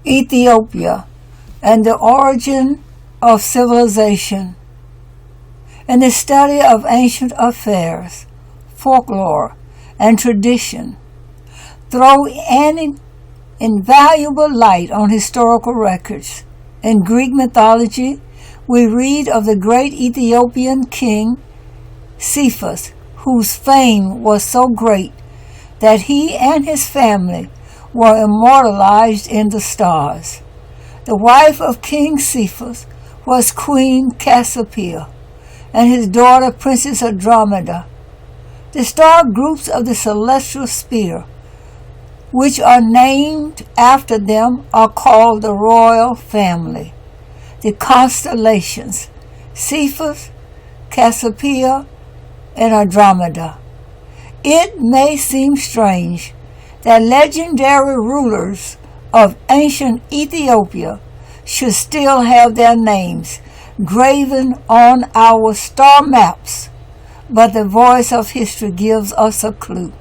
Ethiopia and the Origin of Civilization, and the study of ancient affairs, folklore, and tradition, throw an invaluable light on historical records. In Greek mythology, we read of the great Ethiopian king Cepheus, whose fame was so great that he and his family were immortalized in the stars. The wife of King Cepheus was Queen Cassiopeia, and his daughter Princess Andromeda. The star groups of the celestial sphere, which are named after them, are called the royal family. The constellations, Cepheus, Cassiopeia, and Andromeda. It may seem strange that legendary rulers of ancient Ethiopia should still have their names graven on our star maps, but the voice of history gives us a clue.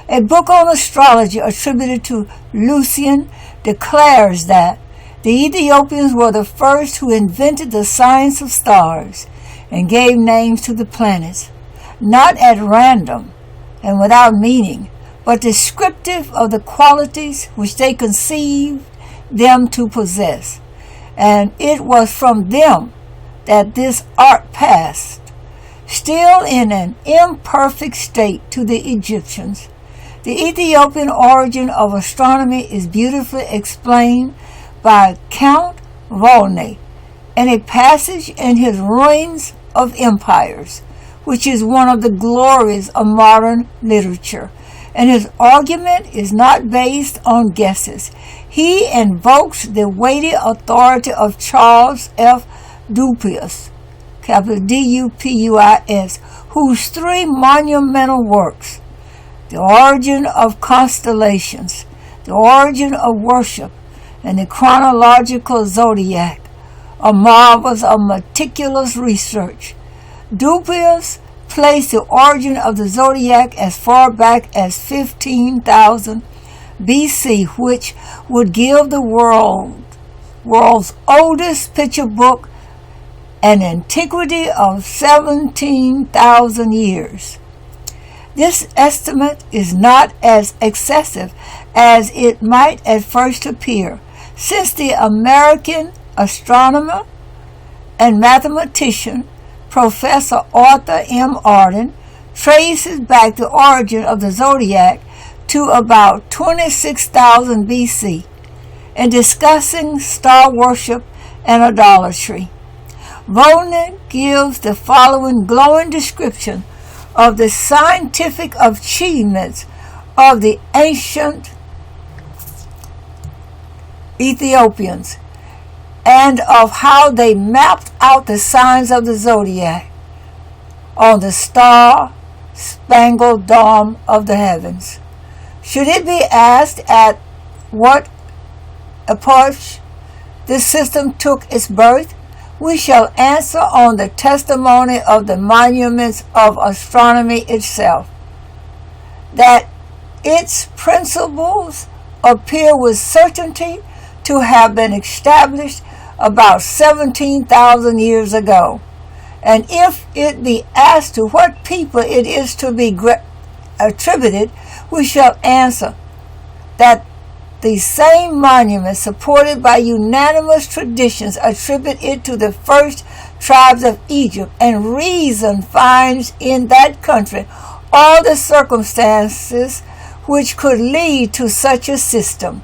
A book on astrology attributed to Lucian declares that the Ethiopians were the first who invented the science of stars and gave names to the planets, not at random and without meaning, but descriptive of the qualities which they conceived them to possess. And it was from them that this art passed, still in an imperfect state, to the Egyptians. The Ethiopian origin of astronomy is beautifully explained by Count Volney in a passage in his Ruins of Empires, which is one of the glories of modern literature. And his argument is not based on guesses. He invokes the weighty authority of Charles F. Dupuis, capital D-U-P-U-I-S, whose three monumental works, The Origin of Constellations, The Origin of Worship, and the Chronological Zodiac, are marvels of meticulous research. Dupuis placed the origin of the zodiac as far back as 15,000 BC, which would give the world's oldest picture book an antiquity of 17,000 years. This estimate is not as excessive as it might at first appear, since the American astronomer and mathematician Professor Arthur M. Arden traces back the origin of the zodiac to about 26,000 BC in discussing star worship and idolatry. Volney gives the following glowing description of the scientific achievements of the ancient Ethiopians and of how they mapped out the signs of the zodiac on the star-spangled dome of the heavens. Should it be asked at what epoch this system took its birth, we shall answer on the testimony of the monuments of astronomy itself, that its principles appear with certainty to have been established about 17,000 years ago. And if it be asked to what people it is to be attributed, we shall answer that the same monuments, supported by unanimous traditions, attribute it to the first tribes of Egypt, and reason finds in that country all the circumstances which could lead to such a system.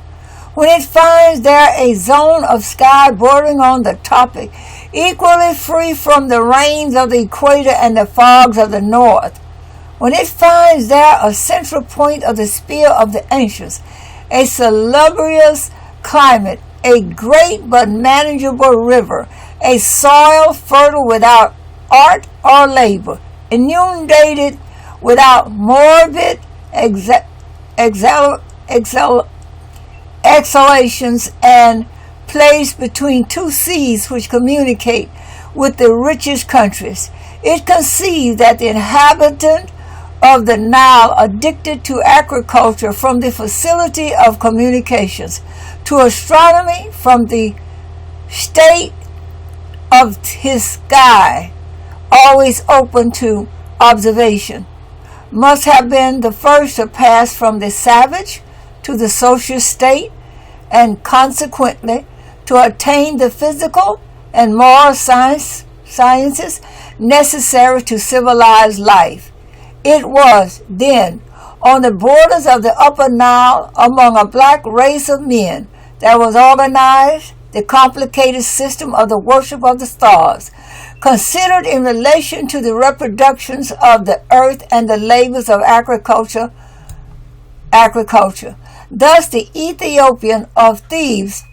When it finds there a zone of sky bordering on the tropic, equally free from the rains of the equator and the fogs of the north, when it finds there a central point of the sphere of the ancients, a salubrious climate, a great but manageable river, a soil fertile without art or labor, inundated without morbid exhalations, and placed between two seas which communicate with the richest countries, it conceived that the inhabitant of the Nile addicted to agriculture from the facility of communications, to astronomy from the state of his sky, always open to observation, must have been the first to pass from the savage to the social state, and consequently to attain the physical and moral sciences necessary to civilized life. It was, then, on the borders of the Upper Nile, among a black race of men, that was organized the complicated system of the worship of the stars, considered in relation to the reproductions of the earth and the labors of agriculture. Thus the Ethiopian of Thebes,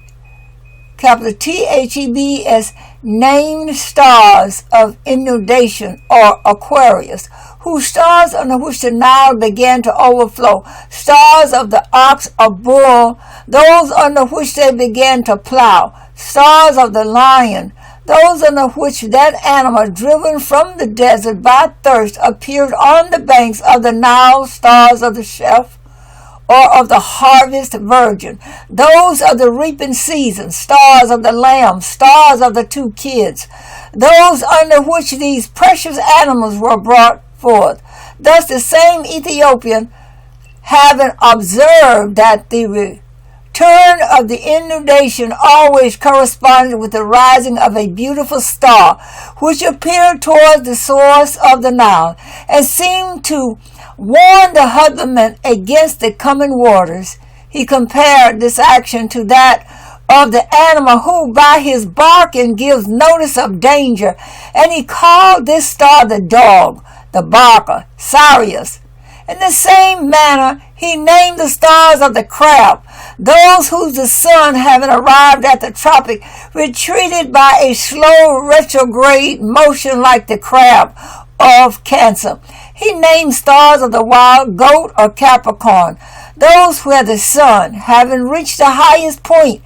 capital Thebes, named stars of inundation or Aquarius, whose stars under which the Nile began to overflow, stars of the ox or bull, those under which they began to plow, stars of the lion, those under which that animal driven from the desert by thirst appeared on the banks of the Nile, stars of the chef or of the harvest virgin, those of the reaping season, stars of the lamb, stars of the two kids, those under which these precious animals were brought forth. Thus the same Ethiopian, having observed that the return of the inundation always corresponded with the rising of a beautiful star, which appeared towards the source of the Nile, and seemed to warn the husbandman against the coming waters, he compared this action to that of the animal who by his barking gives notice of danger, and he called this star the dog, the barker, Sirius. In the same manner he named the stars of the crab, those whose the sun, having arrived at the tropic, retreated by a slow retrograde motion like the crab of Cancer. He named stars of the wild goat or Capricorn, those where the sun, having reached the highest point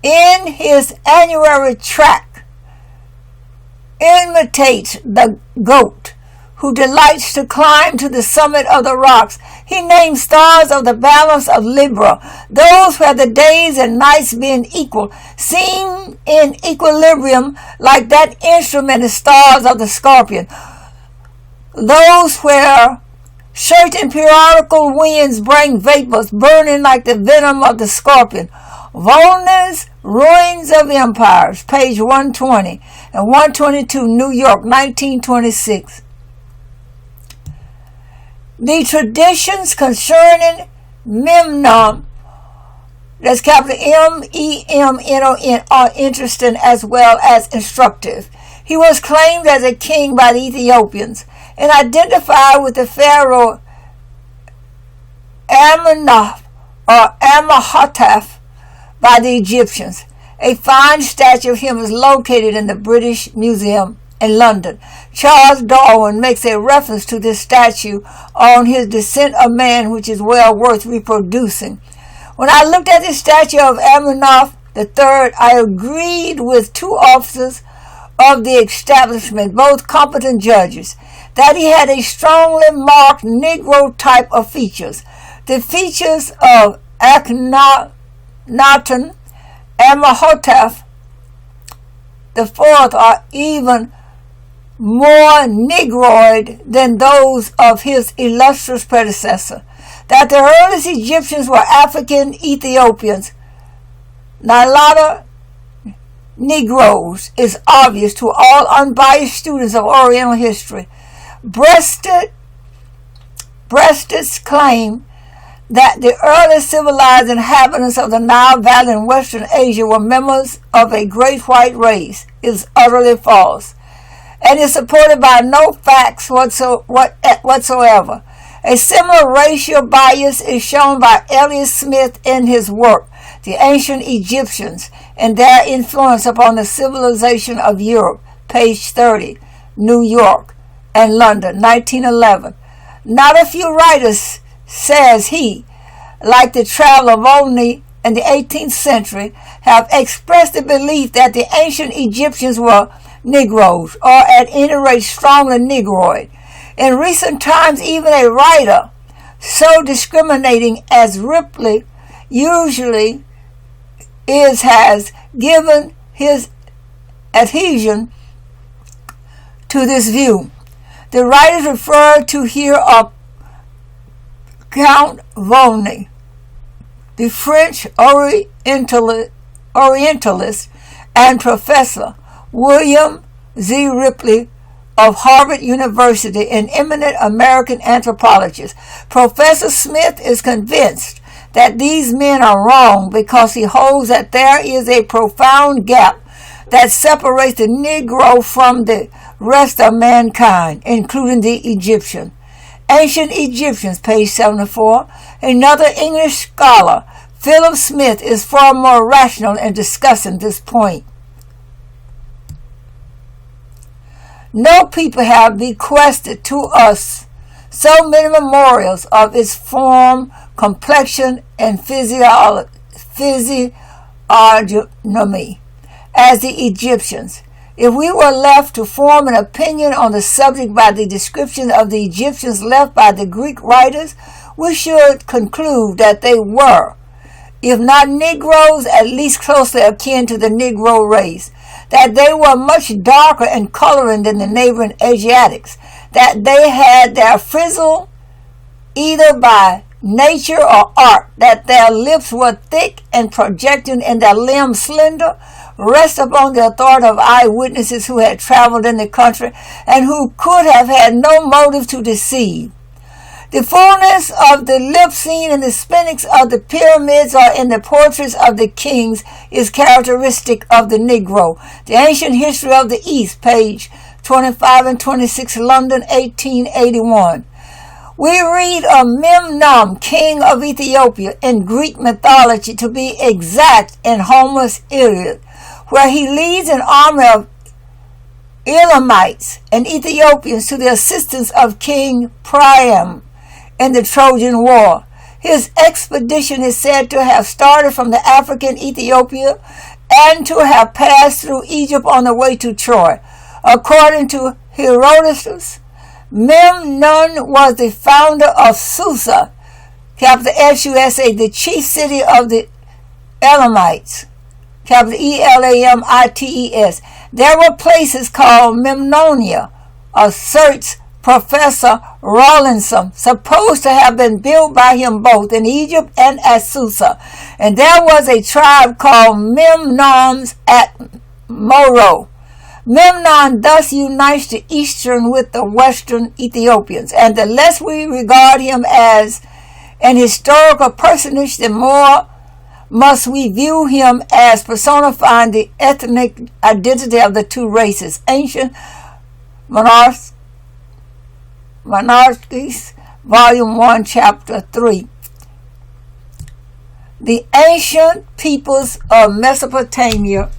in his annual track, imitates the goat, who delights to climb to the summit of the rocks. He named stars of the balance of Libra, those where the days and nights being equal, seem in equilibrium like that instrument, the stars of the Scorpion, those where certain periodical winds bring vapors burning like the venom of the scorpion. Volney's Ruins of Empires, page 120 and 122, New York, 1926. The traditions concerning Memnon, that's capital Memnon, are interesting as well as instructive. He was claimed as a king by the Ethiopians and identified with the pharaoh Amenhotep or Amenhotep by the Egyptians. A fine statue of him is located in the British Museum in London. Charles Darwin makes a reference to this statue on his Descent of Man, which is well worth reproducing. When I looked at the statue of Amenhotep III, I agreed with two officers of the establishment, both competent judges, that he had a strongly marked Negro type of features. The features of Akhenaten, Amenhotep IV are even more Negroid than those of his illustrious predecessor. That the earliest Egyptians were African Ethiopians, Nilota Negroes, is obvious to all unbiased students of Oriental history. Breasted's claim that the early civilized inhabitants of the Nile Valley in Western Asia were members of a great white race is utterly false, and is supported by no facts whatsoever. A similar racial bias is shown by Elliot Smith in his work, The Ancient Egyptians and Their Influence Upon the Civilization of Europe, page 30, New York and London, 1911. Not a few writers, says he, like the traveler Volney in the 18th century, have expressed the belief that the ancient Egyptians were Negroes, or at any rate strongly Negroid. In recent times, even a writer so discriminating as Ripley usually is has given his adhesion to this view. The writers referred to here are Count Volney, the French Orientalist, and Professor William Z. Ripley of Harvard University, an eminent American anthropologist. Professor Smith is convinced that these men are wrong because he holds that there is a profound gap that separates the Negro from the rest of mankind, including the Egyptian. Ancient Egyptians, page 74. Another English scholar, Philip Smith, is far more rational in discussing this point. No people have bequested to us so many memorials of its form, complexion, and physiognomy as the Egyptians. If we were left to form an opinion on the subject by the description of the Egyptians left by the Greek writers, we should conclude that they were, if not Negroes, at least closely akin to the Negro race, that they were much darker in coloring than the neighboring Asiatics, that they had their frizzle either by nature or art, that their lips were thick and projecting and their limbs slender, rest upon the authority of eyewitnesses who had traveled in the country and who could have had no motive to deceive. The fullness of the lip seen in the sphinx of the pyramids or in the portraits of the kings is characteristic of the Negro. The Ancient History of the East, page 25 and 26, London, 1881. We read of Memnon, king of Ethiopia, in Greek mythology, to be exact in Homer's Iliad, where he leads an army of Elamites and Ethiopians to the assistance of King Priam in the Trojan War. His expedition is said to have started from the African Ethiopia and to have passed through Egypt on the way to Troy. According to Herodotus, Memnon was the founder of Susa, capital S-U-S-A, the chief city of the Elamites, capital E-L-A-M-I-T-E-S. There were places called Memnonia, asserts Professor Rawlinson, supposed to have been built by him both in Egypt and at Susa. And there was a tribe called Memnons at Moro. Memnon thus unites the eastern with the western Ethiopians, and the less we regard him as an historical personage, the more must we view him as personifying the ethnic identity of the two races. Ancient Monarchies, Volume 1, Chapter 3. The ancient peoples of Mesopotamia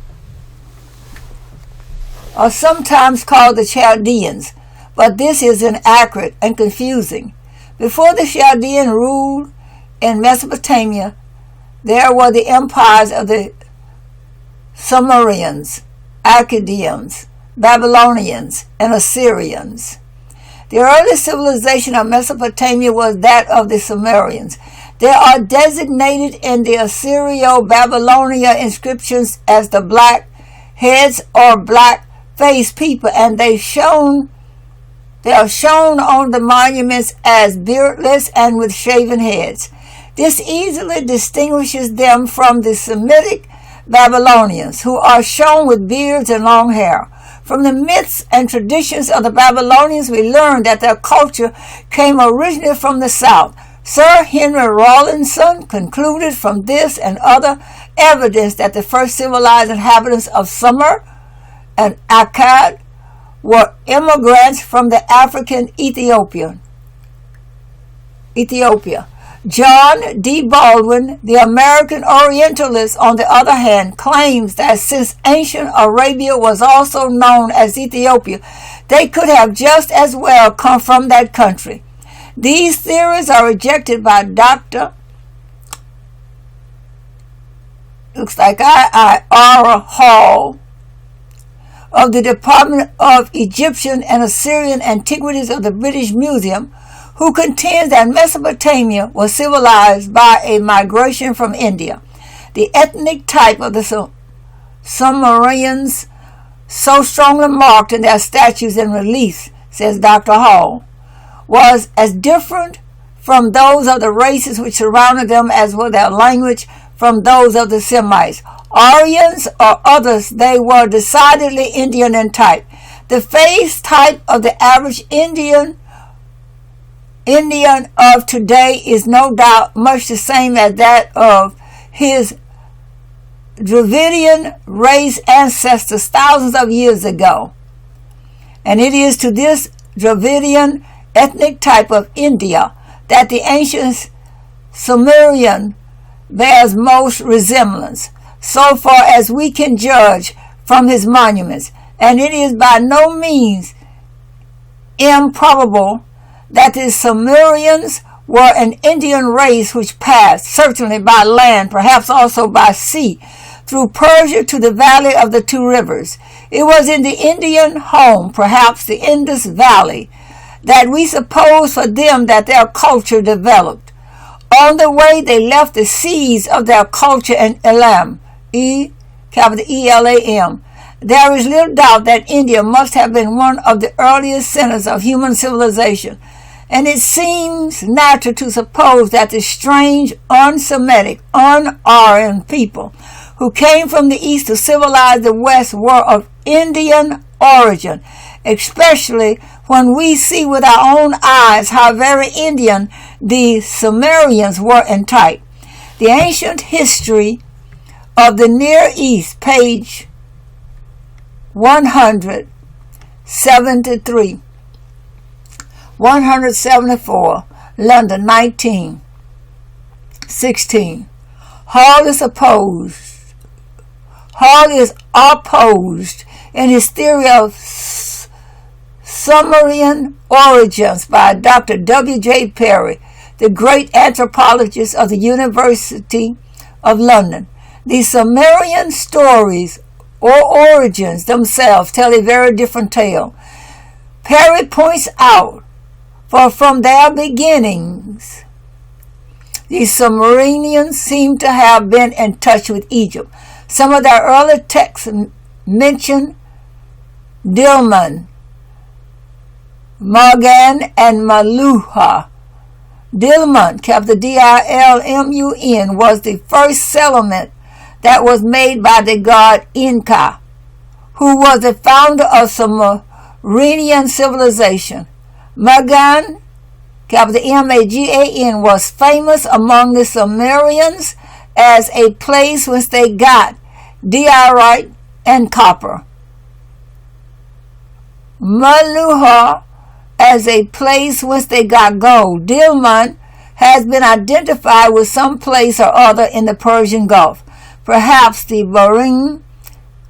are sometimes called the Chaldeans, but this is inaccurate and confusing. Before the Chaldean ruled in Mesopotamia, there were the empires of the Sumerians, Akkadians, Babylonians, and Assyrians. The early civilization of Mesopotamia was that of the Sumerians. They are designated in the Assyrio-Babylonia inscriptions as the black heads or black-faced people, and they are shown on the monuments as beardless and with shaven heads. This easily distinguishes them from the Semitic Babylonians, who are shown with beards and long hair. From the myths and traditions of the Babylonians, we learn that their culture came originally from the south. Sir Henry Rawlinson concluded from this and other evidence that the first civilized inhabitants of Sumer and Akkad were immigrants from the African Ethiopia. John D. Baldwin, the American Orientalist, on the other hand, claims that since ancient Arabia was also known as Ethiopia, they could have just as well come from that country. These theories are rejected by Dr. Ira Hall, of the Department of Egyptian and Assyrian Antiquities of the British Museum, who contends that Mesopotamia was civilized by a migration from India. The ethnic type of the Sumerians, so strongly marked in their statues and reliefs, says Dr. Hall, was as different from those of the races which surrounded them as were their language from those of the Semites. Aryans or others, they were decidedly Indian in type. The face type of the average Indian of today is no doubt much the same as that of his Dravidian race ancestors thousands of years ago. And it is to this Dravidian ethnic type of India that the ancient Sumerian bears most resemblance, so far as we can judge from his monuments, and it is by no means improbable that the Sumerians were an Indian race which passed, certainly by land, perhaps also by sea, through Persia to the valley of the two rivers. It was in the Indian home, perhaps the Indus Valley, that we suppose for them that their culture developed. On the way they left the seeds of their culture in Elam, capital E-L-A-M. There is little doubt that India must have been one of the earliest centers of human civilization, and it seems natural to suppose that the strange, un-Semitic, un-Aryan people who came from the east to civilize the west were of Indian origin, especially when we see with our own eyes how very Indian the Sumerians were in type. The Ancient History of the Near East, page 173, 174, London, 1916. Hall is opposed in his theory of Sumerian origins by Dr. W.J. Perry, the great anthropologist of the University of London. The Sumerian stories or origins themselves tell a very different tale. Perry points out, for from their beginnings, the Sumerians seem to have been in touch with Egypt. Some of their early texts mention Dilmun, Magan, and Maluha. Dilmun, capital D-I-L-M-U-N, was the first settlement that was made by the god Inca, who was the founder of Sumerian civilization. Magan, capital M-A-G-A-N, was famous among the Sumerians as a place whence they got diorite and copper. Maluha as a place whence they got gold. Dilmun has been identified with some place or other in the Persian Gulf, perhaps the Bahrain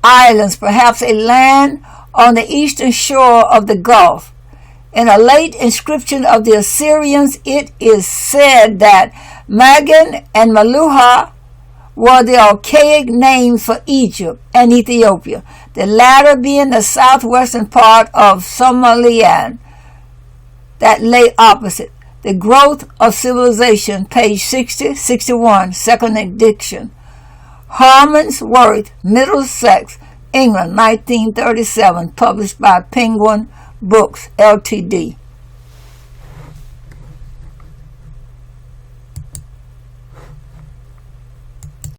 Islands, perhaps a land on the eastern shore of the Gulf. In a late inscription of the Assyrians, it is said that Magan and Maluha were the archaic names for Egypt and Ethiopia, the latter being the southwestern part of Somaliland that lay opposite. The Growth of Civilization, page 60-61, second edition. Harmon's Worth, Middlesex, England, 1937, published by Penguin Books, Ltd.